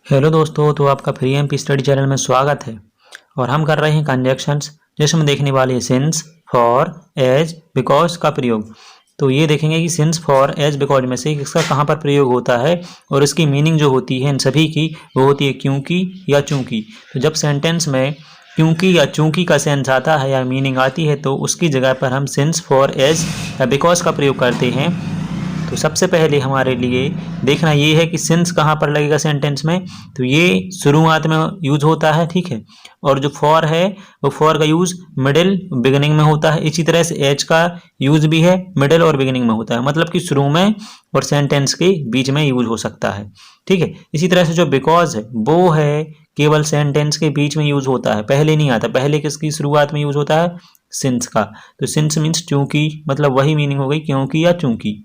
Hello दोस्तों, तो आपका फ्री एमपी स्टडी चैनल में स्वागत है। और हम कर रहे हैं कंजक्शंस, जिसमें देखने वाले सिंस, फॉर, एज, बिकॉज का प्रयोग। तो ये देखेंगे कि सिंस, फॉर, एज, बिकॉज में से इसका कहाँ पर प्रयोग होता है और इसकी मीनिंग जो होती है इन सभी की वो होती है क्योंकि या चूंकि। तो जब सेंटेंस में क्योंकि या चूंकि का सेंस आता है या मीनिंग आती है तो उसकी जगह पर हम सिंस, फॉर, एज या बिकॉज का प्रयोग करते हैं। तो सबसे पहले हमारे लिए देखना ये है कि सिंस कहाँ पर लगेगा सेंटेंस में। तो ये शुरुआत में यूज होता है, ठीक है। और जो फॉर है वो फॉर का यूज मिडिल बिगिनिंग में होता है। इसी तरह से एज का यूज भी है मिडिल और बिगिनिंग में होता है, मतलब कि शुरू में और सेंटेंस के बीच में यूज हो सकता है, ठीक है। इसी तरह से जो बिकॉज है वो है केवल सेंटेंस के बीच में यूज होता है, पहले नहीं आता। पहले किसकी शुरुआत में यूज होता है? सिंस का। तो सिंस मीन्स चूंकि, मतलब वही मीनिंग हो गई क्योंकि या चूंकि।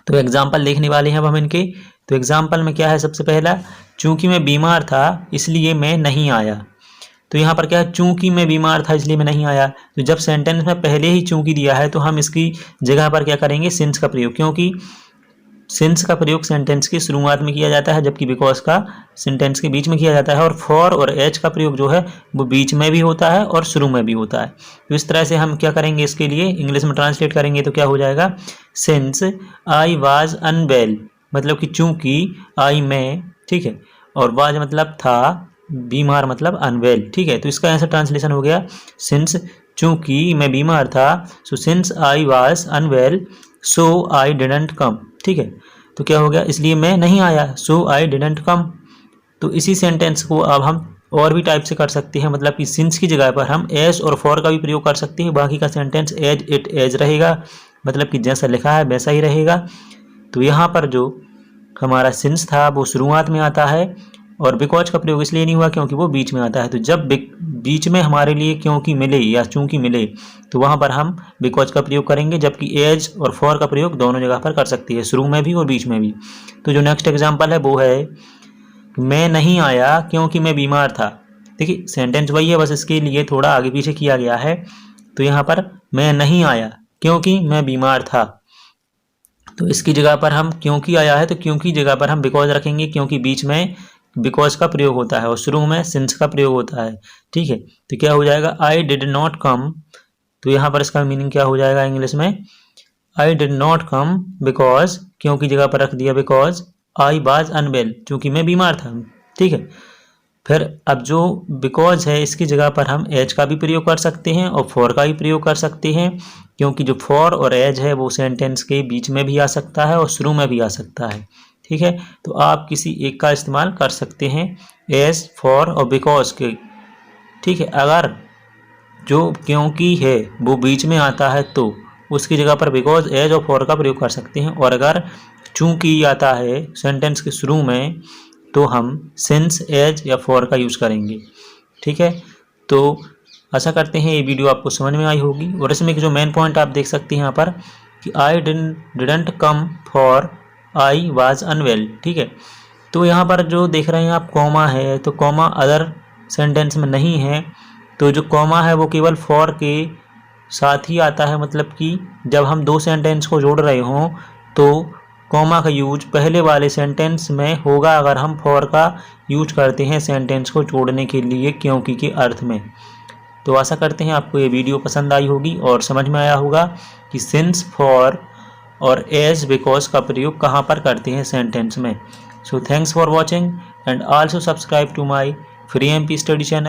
तो एग्जाम्पल देखने वाले हैं अब हम इनके। तो एग्जाम्पल में क्या है? सबसे पहला, चूंकि मैं बीमार था इसलिए मैं नहीं आया। तो यहाँ पर क्या है? चूंकि मैं बीमार था इसलिए मैं नहीं आया। तो जब सेंटेंस में पहले ही चूंकि दिया है तो हम इसकी जगह पर क्या करेंगे? सिंस का प्रयोग, क्योंकि सिंस का प्रयोग सेंटेंस की शुरुआत में किया जाता है जबकि बिकॉज का सेंटेंस के बीच में किया जाता है। और फॉर और एज का प्रयोग जो है वो बीच में भी होता है और शुरू में भी होता है। तो इस तरह से हम क्या करेंगे? इसके लिए इंग्लिश में ट्रांसलेट करेंगे तो क्या हो जाएगा? सिंस आई वाज अनवेल, मतलब कि चूंकि आई मैं, ठीक है, और वाज मतलब था, बीमार मतलब अनवेल, ठीक है। तो इसका ऐसा ट्रांसलेशन हो गया, सिंस चूंकि मैं बीमार था, so since I was unwell so I didn't come, ठीक है। तो क्या हो गया? इसलिए मैं नहीं आया, सो आई डिडंट कम। तो इसी सेंटेंस को अब हम और भी टाइप से कर सकते हैं, मतलब कि सिंस की जगह पर हम एज और फॉर का भी प्रयोग कर सकते हैं। बाकी का सेंटेंस एज इट एज रहेगा, मतलब कि जैसा लिखा है वैसा ही रहेगा। तो यहाँ पर जो हमारा सिंस था वो शुरुआत में आता है और बिकॉज का प्रयोग इसलिए नहीं हुआ क्योंकि वो बीच में आता है। तो जब बीच में हमारे लिए क्योंकि मिले या चूंकि मिले तो वहाँ पर हम बिकॉज का प्रयोग करेंगे, जबकि एज और फॉर का प्रयोग दोनों जगह पर कर सकती है, शुरू में भी और बीच में भी। तो जो नेक्स्ट एग्जाम्पल है वो है, मैं नहीं आया क्योंकि मैं बीमार था। देखिए सेंटेंस वही है, बस इसके लिए थोड़ा आगे पीछे किया गया है। तो यहाँ पर मैं नहीं आया क्योंकि मैं बीमार था, तो इसकी जगह पर हम क्योंकि आया है तो क्योंकि जगह पर हम बिकॉज रखेंगे, क्योंकि बीच में बिकॉज का प्रयोग होता है और शुरू में सिंस का प्रयोग होता है, ठीक है। तो क्या हो जाएगा? I did not come. तो यहाँ पर इसका मीनिंग क्या हो जाएगा इंग्लिश में? I did not come because, क्योंकि जगह पर रख दिया बिकॉज आई वाज अनवेल, क्योंकि मैं बीमार था, ठीक है। फिर अब जो बिकॉज है इसकी जगह पर हम एज का भी प्रयोग कर सकते हैं और फॉर का भी प्रयोग कर सकते हैं, क्योंकि जो फॉर और एज है वो सेंटेंस के बीच में भी आ सकता है और शुरू में भी आ सकता है, ठीक है। तो आप किसी एक का इस्तेमाल कर सकते हैं, एज, फॉर और बिकॉज के, ठीक है। अगर जो क्योंकि है वो बीच में आता है तो उसकी जगह पर बिकॉज, एज और फॉर का प्रयोग कर सकते हैं। और अगर चूंकि आता है सेंटेंस के शुरू में तो हम सिंस, एज या फॉर का यूज़ करेंगे, ठीक है। तो आशा करते हैं ये वीडियो आपको समझ में आई होगी। और इसमें जो मेन पॉइंट आप देख सकते हैं यहाँ पर कि I didn't come for I was unwell, ठीक है। तो यहाँ पर जो देख रहे हैं आप कॉमा है, तो कॉमा अदर सेंटेंस में नहीं है। तो जो कॉमा है वो केवल फॉर के साथ ही आता है, मतलब कि जब हम दो सेंटेंस को जोड़ रहे हों तो कॉमा का यूज पहले वाले सेंटेंस में होगा अगर हम फॉर का यूज करते हैं सेंटेंस को जोड़ने के लिए क्योंकि के अर्थ में। तो आशा करते हैं आपको ये वीडियो पसंद आई होगी और समझ में आया होगा कि सिंस, फॉर और एज, बिकॉज का प्रयोग कहाँ पर करते हैं सेंटेंस में। So thanks for watching and also subscribe to my free MP study channel.